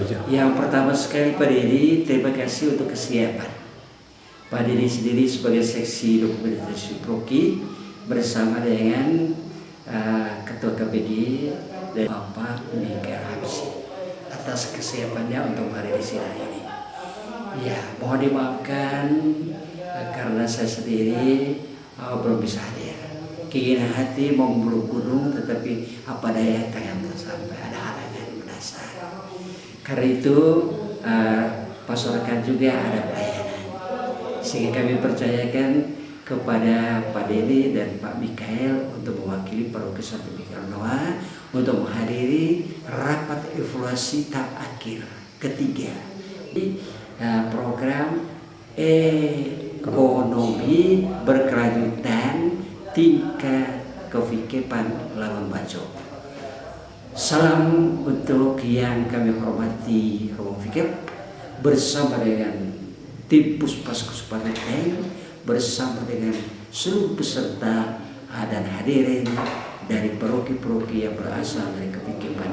aja? Yang pertama sekali Pak Dedi, terima kasih untuk kesiapan Pak Dedi sendiri sebagai seksi dokumentasi Proki bersama dengan Ketua KPG dan Bapak Mikael Hamsi atas kesiapannya untuk hari di sidang ini. Ya, mohon dimaafkan karena saya sendiri belum bisa hadir. Keinginan hati mau memeluk gunung, tetapi apa daya tangan tak sampai, ada halangan mendasar. Karena itu masyarakat juga ada pelayanan, sehingga kami percayakan kepada Pak Dedi dan Pak Mikael untuk mewakili Paroki Santo Mikael Noah untuk menghadiri rapat evaluasi tahap akhir ketiga di program ekonomi berkelanjutan tingkat kefikepan Labuan Bajo. Salam untuk yang kami hormati Romo Fikep bersama dengan tim Puskesmas Kabupaten bersama dengan seluruh peserta dan hadirin dari paroki-paroki yang berasal dari kefikepan.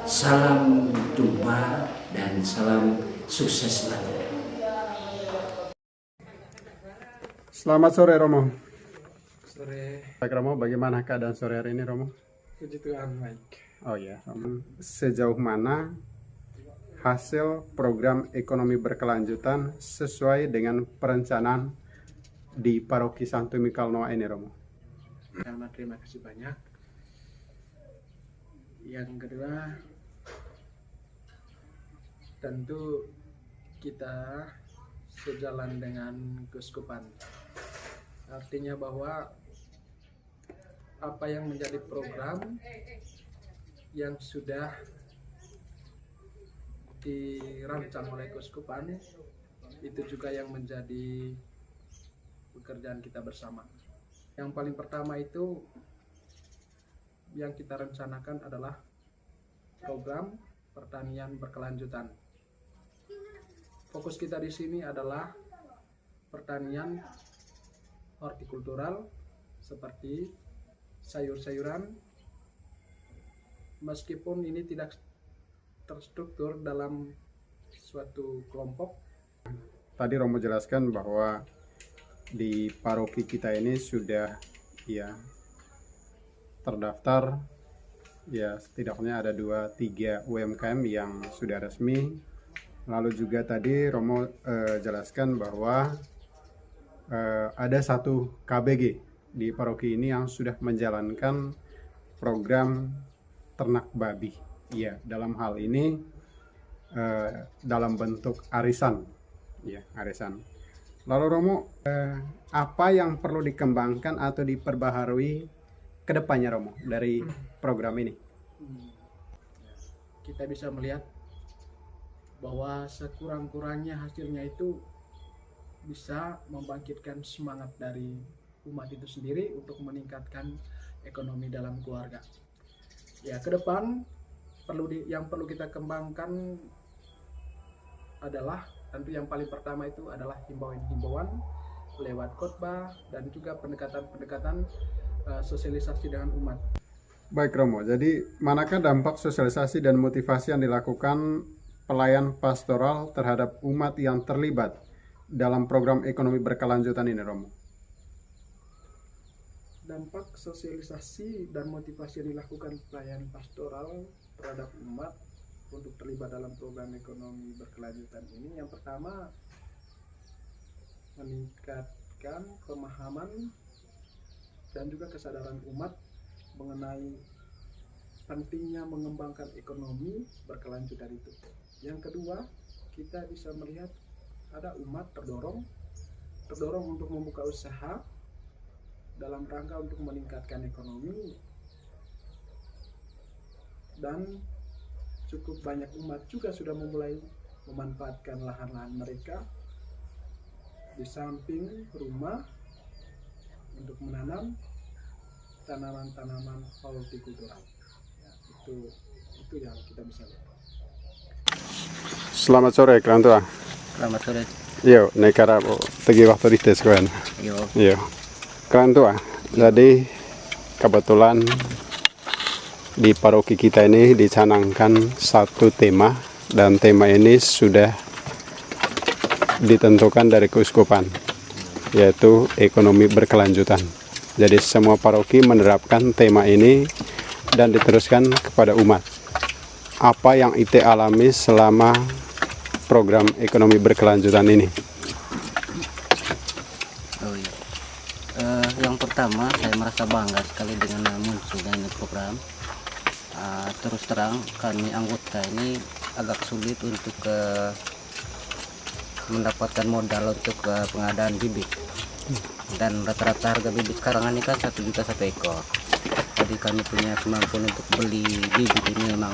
Salam jumpa dan salam sukses selalu. Selamat sore Romo. Sore. Baik Romo, bagaimana keadaan sore hari ini Romo? Puji Tuhan, baik. Oh ya, Romo. Sejauh mana hasil program ekonomi berkelanjutan sesuai dengan perencanaan di Paroki Santo Mikael Noah ini Romo? Pertama, terima kasih banyak. Yang kedua, tentu kita sejalan dengan keuskupan. Artinya bahwa apa yang menjadi program yang sudah dirancang oleh keuskupan itu juga yang menjadi pekerjaan kita bersama. Yang paling pertama itu yang kita rencanakan adalah program pertanian berkelanjutan. Fokus kita di sini adalah pertanian hortikultural seperti sayur-sayuran, meskipun ini tidak terstruktur dalam suatu kelompok. Tadi Romo jelaskan bahwa di paroki kita ini sudah terdaftar setidaknya ada 2-3 UMKM yang sudah resmi. Lalu juga tadi Romo jelaskan bahwa ada satu KBG di paroki ini yang sudah menjalankan program ternak babi. Ya, dalam hal ini dalam bentuk arisan. Ya, arisan. Lalu Romo, apa yang perlu dikembangkan atau diperbaharui ke depannya Romo dari program ini? Kita bisa melihat bahwa sekurang-kurangnya hasilnya itu bisa membangkitkan semangat dari umat itu sendiri untuk meningkatkan ekonomi dalam keluarga. Ya, ke depan yang perlu kita kembangkan adalah tentu yang paling pertama itu adalah himbauan-himbauan lewat khotbah dan juga pendekatan-pendekatan sosialisasi dengan umat. Baik Romo, jadi manakah dampak sosialisasi dan motivasi yang dilakukan pelayan pastoral terhadap umat yang terlibat dalam program ekonomi berkelanjutan ini Romo? Dampak sosialisasi dan motivasi yang dilakukan pelayan pastoral terhadap umat untuk terlibat dalam program ekonomi berkelanjutan ini, yang pertama meningkatkan pemahaman dan juga kesadaran umat mengenai pentingnya mengembangkan ekonomi berkelanjutan itu. Yang kedua, kita bisa melihat ada umat terdorong untuk membuka usaha dalam rangka untuk meningkatkan ekonomi, dan cukup banyak umat juga sudah memulai memanfaatkan lahan-lahan mereka di samping rumah untuk menanam tanaman-tanaman hortikultural. Ya, itu yang kita bisa lihat. Selamat sore Kerantua. Selamat sore. Yo, nekara tegi waktu di tes kan. Yo. Kerantua. Jadi kebetulan di paroki kita ini dicanangkan satu tema dan tema ini sudah ditentukan dari keuskupan, yaitu ekonomi berkelanjutan. Jadi semua paroki menerapkan tema ini dan diteruskan kepada umat. Apa yang ITE alami selama program ekonomi berkelanjutan ini? Oh iya. Yang pertama, saya merasa bangga sekali dengan munculnya ini program. Terus terang, kami anggota ini agak sulit untuk mendapatkan modal untuk pengadaan bibit. Dan rata-rata harga bibit sekarang ini kan 1 juta 1 ekor. Jadi kami punya kemampuan untuk beli bibit ini memang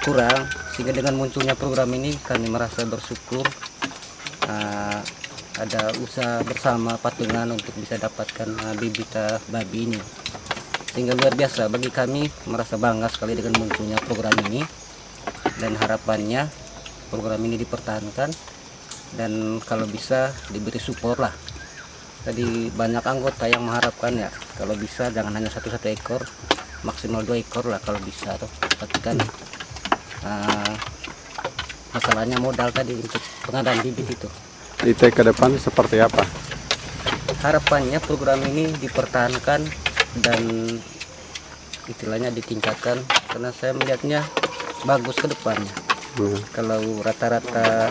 kurang, sehingga dengan munculnya program ini kami merasa bersyukur ada usaha bersama patungan untuk bisa dapatkan bibit babi ini, sehingga luar biasa bagi kami, merasa bangga sekali dengan munculnya program ini, dan harapannya program ini dipertahankan dan kalau bisa diberi support lah. Tadi banyak anggota yang mengharapkan ya kalau bisa jangan hanya 1 ekor, maksimal 2 ekor lah kalau bisa tuh. Tapi kan masalahnya modal tadi untuk pengadaan bibit itu. ITE ke depan seperti apa? Harapannya program ini dipertahankan dan istilahnya ditingkatkan, karena saya melihatnya bagus ke depannya. Kalau rata-rata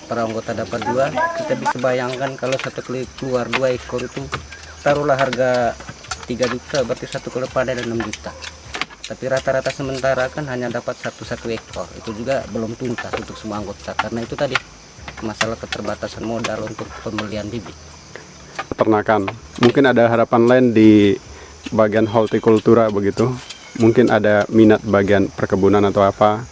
para anggota dapat 2, kita bisa bayangkan kalau satu kali keluar 2 ekor itu taruhlah harga 3 juta, berarti satu kali panen 6 juta. Tapi rata-rata sementara kan hanya dapat satu ekor, itu juga belum tuntas untuk semua anggota, karena itu tadi masalah keterbatasan modal untuk pembelian bibit. Peternakan, mungkin ada harapan lain di bagian hortikultura begitu, mungkin ada minat bagian perkebunan atau apa,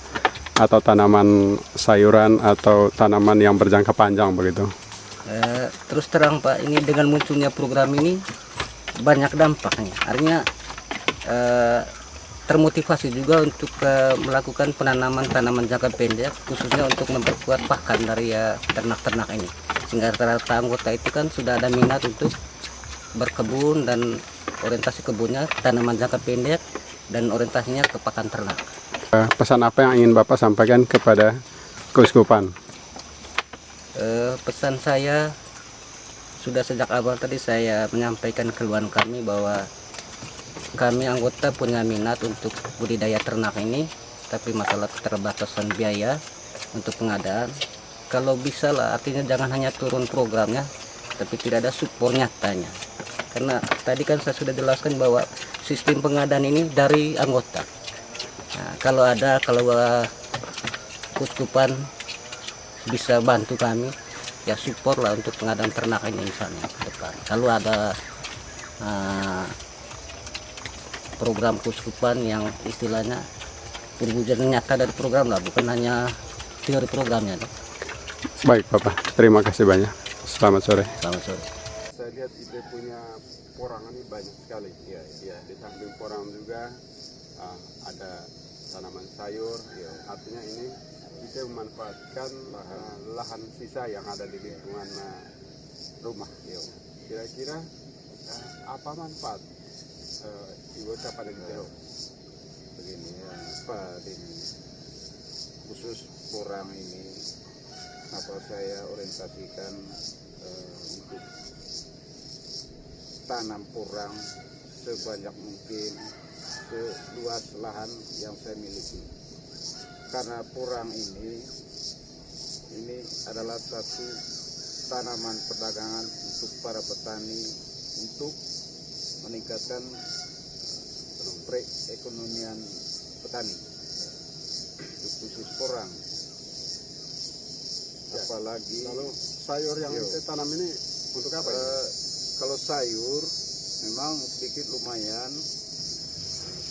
atau tanaman sayuran atau tanaman yang berjangka panjang begitu. Terus terang Pak, ini dengan munculnya program ini banyak dampaknya, artinya termotivasi juga untuk melakukan penanaman tanaman jangka pendek, khususnya untuk memperkuat pakan dari ternak-ternak ini, sehingga rata-rata anggota itu kan sudah ada minat untuk berkebun dan orientasi kebunnya tanaman jangka pendek dan orientasinya ke pakan ternak. Pesan apa yang ingin Bapak sampaikan kepada keuskupan? Pesan saya sudah sejak awal tadi saya menyampaikan keluhan kami bahwa kami anggota punya minat untuk budidaya ternak ini, tapi masalah keterbatasan biaya untuk pengadaan. Kalau bisa lah, artinya jangan hanya turun programnya, tapi tidak ada support nyatanya. Karena tadi kan saya sudah jelaskan bahwa sistem pengadaan ini dari anggota. Nah, kalau keuskupan bisa bantu kami, ya support lah untuk pengadaan ternak ini misalnya ke depan. Kalau ada program keuskupan yang istilahnya perwujudan nyata dari program lah, bukan hanya teori programnya. Baik Bapak, terima kasih banyak. Selamat sore. Selamat sore. Saya lihat ITE punya porang ini banyak sekali. Ya, di samping porang juga ada tanaman sayur. Ya, artinya ini ITE memanfaatkan lahan sisa yang ada di lingkungan rumah. Ya. Kira-kira apa manfaat Ibu dapat dari ITE? Begini ya, khusus porang ini apa saya orientasikan untuk tanam porang sebanyak mungkin seluas lahan yang saya miliki, karena porang ini adalah satu tanaman perdagangan untuk para petani untuk meningkatkan perekonomian petani, khusus porang. Apalagi Lalu sayur yang ITE tanam ini untuk apa? kalau sayur memang sedikit lumayan,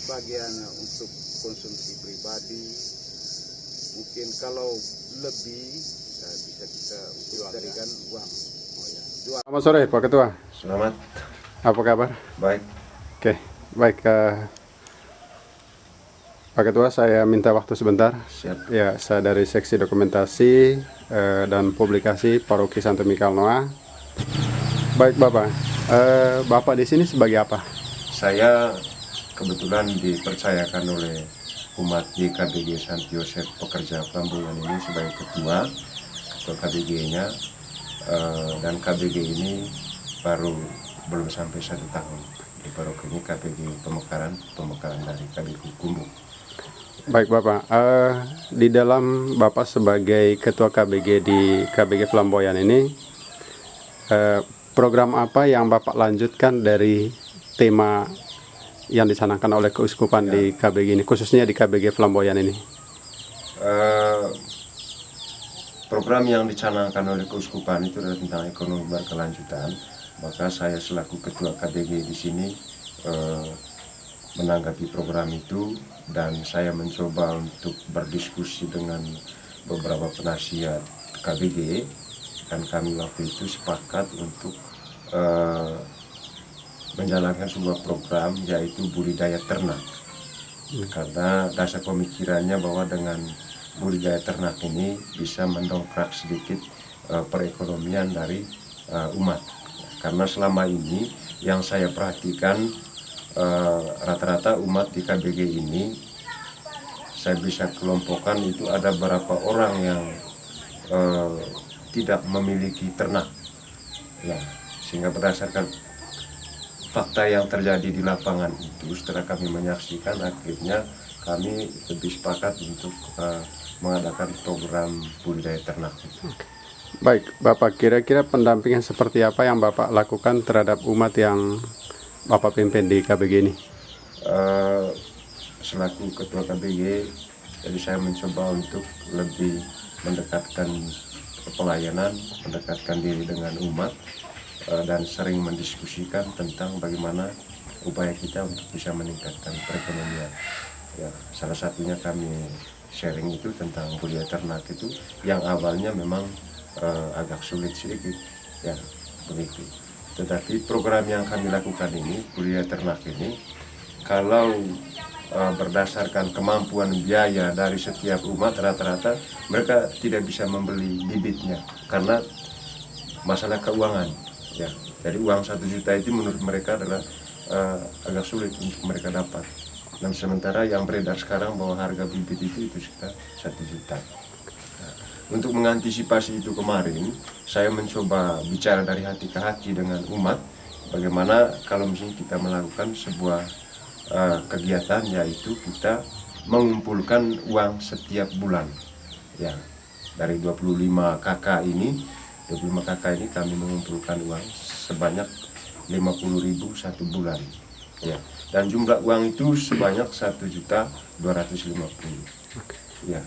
bagiannya untuk konsumsi pribadi, mungkin kalau lebih bisa kita carikan uang. Selamat sore Pak Ketua. Selamat, Apa kabar? baik. Oke, baik Pak Ketua, saya minta waktu sebentar. Siap. Ya, saya dari seksi dokumentasi dan publikasi Paroki Santo Mikael Noah. Baik Bapak, Bapak di sini sebagai apa? Saya kebetulan dipercayakan oleh umat di KBG Santi Yosef Pekerja Flamboyan ini sebagai ketua KBG-nya, dan KBG ini baru belum sampai 1 tahun. Di paroki ini KBG pemekaran dari KBG Kumbuk. Baik Bapak, di dalam Bapak sebagai ketua KBG di KBG Flamboyan ini, program apa yang Bapak lanjutkan dari tema yang dicanangkan oleh keuskupan di KBG ini, khususnya di KBG Flamboyan ini? Program yang dicanangkan oleh keuskupan itu adalah tentang ekonomi berkelanjutan. Maka saya selaku ketua KBG di sini menanggapi program itu, dan saya mencoba untuk berdiskusi dengan beberapa penasihat KBG, dan kami waktu itu sepakat untuk menjalankan sebuah program yaitu budidaya ternak. Karena dasar pemikirannya bahwa dengan budidaya ternak ini bisa mendongkrak sedikit perekonomian dari umat. Karena selama ini yang saya perhatikan, rata-rata umat di KBG ini saya bisa kelompokkan itu ada beberapa orang yang tidak memiliki ternak, ya, sehingga berdasarkan fakta yang terjadi di lapangan itu, setelah kami menyaksikan, akhirnya kami lebih sepakat untuk mengadakan program budidaya ternak itu. Baik Bapak, kira-kira pendampingan seperti apa yang Bapak lakukan terhadap umat yang Bapak pimpin di KBG ini? Selaku ketua KBG, jadi saya mencoba untuk lebih mendekatkan pelayanan, mendekatkan diri dengan umat, dan sering mendiskusikan tentang bagaimana upaya kita untuk bisa meningkatkan perekonomian. Ya, salah satunya kami sharing itu tentang budidaya ternak itu, yang awalnya memang agak sulit sedikit, ya begitu. Tetapi program yang kami lakukan ini, budidaya ternak ini, kalau berdasarkan kemampuan biaya dari setiap umat, rata-rata mereka tidak bisa membeli bibitnya karena masalah keuangan. Ya, jadi uang 1 juta itu menurut mereka adalah agak sulit untuk mereka dapat. Dan sementara yang beredar sekarang bahwa harga bibit itu sekitar 1 juta. Nah, untuk mengantisipasi itu kemarin, saya mencoba bicara dari hati ke hati dengan umat, bagaimana kalau misalnya kita melakukan sebuah kegiatan, yaitu kita mengumpulkan uang setiap bulan. Ya, dari 25 KK ini kami mengumpulkan uang sebanyak 50.000 1 bulan, ya, dan jumlah uang itu sebanyak 1.250.000. Ya.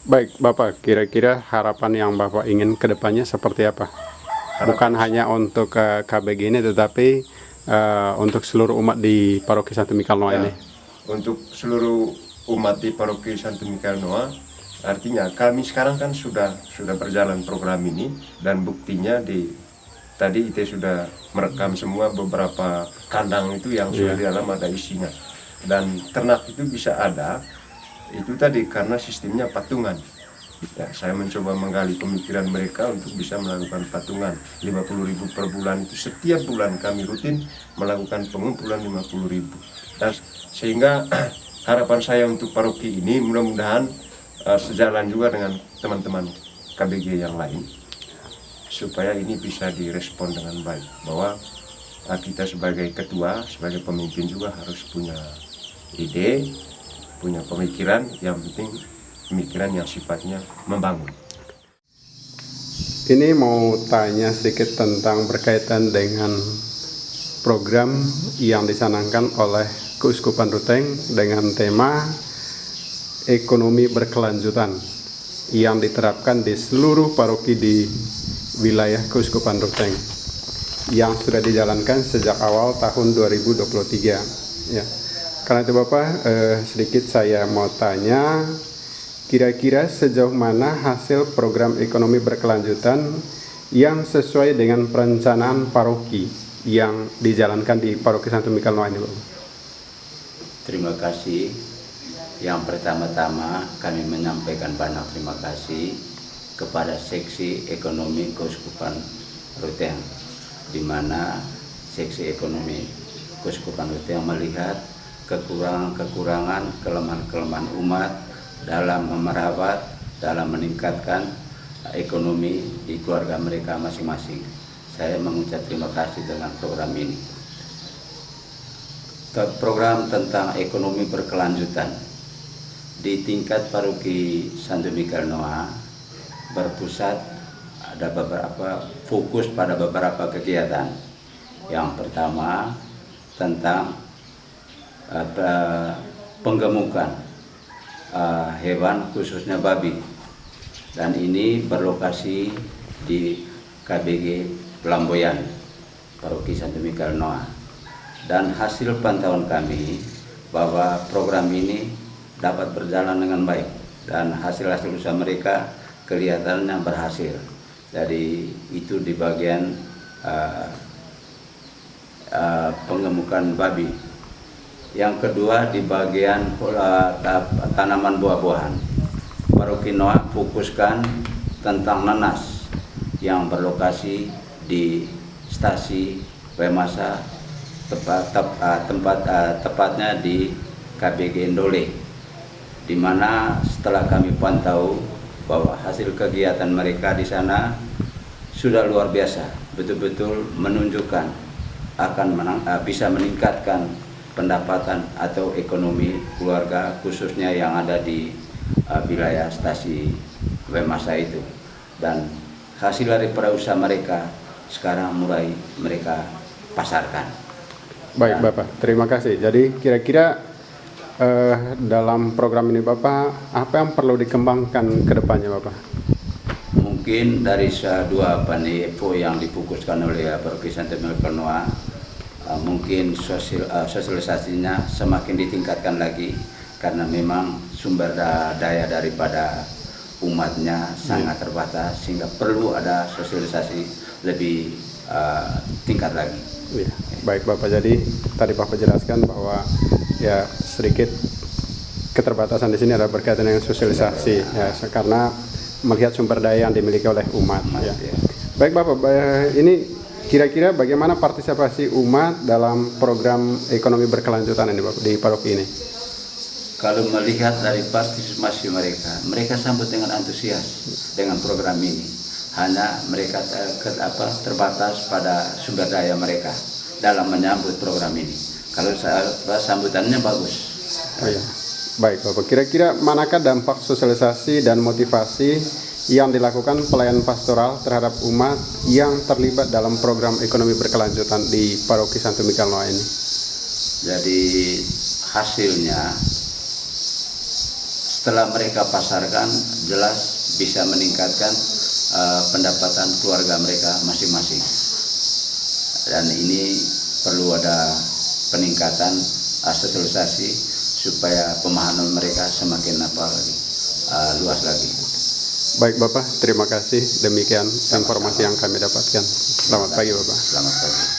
Baik Bapak, kira-kira harapan yang Bapak ingin ke depannya seperti apa? Bukan hanya untuk KBG ini, tetapi untuk seluruh umat di Paroki Santo Mikael Noah ini. Untuk seluruh umat di Paroki Santo Mikael Noah, artinya kami sekarang kan sudah berjalan program ini, dan buktinya tadi IT sudah merekam semua beberapa kandang itu yang sudah di dalam ada isinya, dan ternak itu bisa ada itu tadi karena sistemnya patungan. Ya, saya mencoba menggali pemikiran mereka untuk bisa melakukan patungan 50.000 per bulan itu. Setiap bulan kami rutin melakukan pengumpulan 50.000, dan sehingga harapan saya untuk paroki ini mudah-mudahan sejalan juga dengan teman-teman KBG yang lain, supaya ini bisa direspon dengan baik, bahwa kita sebagai ketua, sebagai pemimpin juga harus punya ide, punya pemikiran, yang penting pemikiran yang sifatnya membangun. Ini mau tanya sedikit tentang berkaitan dengan program yang dicanangkan oleh Keuskupan Ruteng dengan tema ekonomi berkelanjutan yang diterapkan di seluruh paroki di wilayah Keuskupan Ruteng yang sudah dijalankan sejak awal tahun 2023. Ya. Karena itu Bapak, sedikit saya mau tanya, kira-kira sejauh mana hasil program ekonomi berkelanjutan yang sesuai dengan perencanaan paroki yang dijalankan di Paroki Santo Mikael Noah ini, Bapak? Terima kasih. Yang pertama-tama kami menyampaikan banyak terima kasih kepada Seksi Ekonomi Keuskupan Ruteng, di mana Seksi Ekonomi Keuskupan Ruteng melihat kekurangan-kekurangan, kelemahan-kelemahan umat dalam memerawat, dalam meningkatkan ekonomi di keluarga mereka masing-masing. Saya mengucap terima kasih dengan program ini. Program tentang ekonomi berkelanjutan di tingkat paroki Santo Mikael Noah berpusat ada beberapa fokus pada beberapa kegiatan. Yang pertama tentang penggemukan hewan khususnya babi, dan ini berlokasi di KBG Pelamboyan, Paroki Santo Mikael Noah. Dan hasil pantauan kami bahwa program ini dapat berjalan dengan baik dan hasil-hasil usaha mereka kelihatannya berhasil. Jadi itu di bagian penggemukan babi. Yang kedua di bagian tanaman buah-buahan. Paroki Noah fokuskan tentang nanas yang berlokasi di stasi Wemasa, tepatnya di KBG Ndole, di mana setelah kami pantau bahwa hasil kegiatan mereka di sana sudah luar biasa, betul-betul menunjukkan akan bisa meningkatkan pendapatan atau ekonomi keluarga khususnya yang ada di wilayah stasi Wemasa itu. Dan hasil dari usaha mereka sekarang mulai mereka pasarkan. Baik Bapak, terima kasih. Jadi kira-kira dalam program ini Bapak, apa yang perlu dikembangkan ke depannya Bapak? Mungkin dari dua panevo yang difokuskan oleh Paroki Santo Mikael Noah, mungkin sosialisasinya semakin ditingkatkan lagi, karena memang sumber daya daripada umatnya sangat terbatas, sehingga perlu ada sosialisasi lebih tingkat lagi. Ya, baik Bapak, jadi tadi Bapak jelaskan bahwa ya sedikit keterbatasan di sini adalah berkaitan dengan sosialisasi ya, karena melihat sumber daya yang dimiliki oleh umat ya. Baik Bapak, ini kira-kira bagaimana partisipasi umat dalam program ekonomi berkelanjutan ini Bapak di paroki ini? Kalau melihat dari partisipasi mereka sambut dengan antusias dengan program ini. Hanya mereka terbatas pada sumber daya mereka dalam menyambut program ini. Kalau sambutannya bagus. Oh, ya. Baik Bapak, kira-kira manakah dampak sosialisasi dan motivasi yang dilakukan pelayan pastoral terhadap umat yang terlibat dalam program ekonomi berkelanjutan di Paroki Santo Mikael Noah ini? Jadi hasilnya setelah mereka pasarkan jelas bisa meningkatkan pendapatan keluarga mereka masing-masing, dan ini perlu ada peningkatan sosialisasi supaya pemahaman mereka semakin luas lagi. Baik Bapak, terima kasih, demikian informasi yang kami dapatkan. Selamat pagi Bapak. Selamat pagi.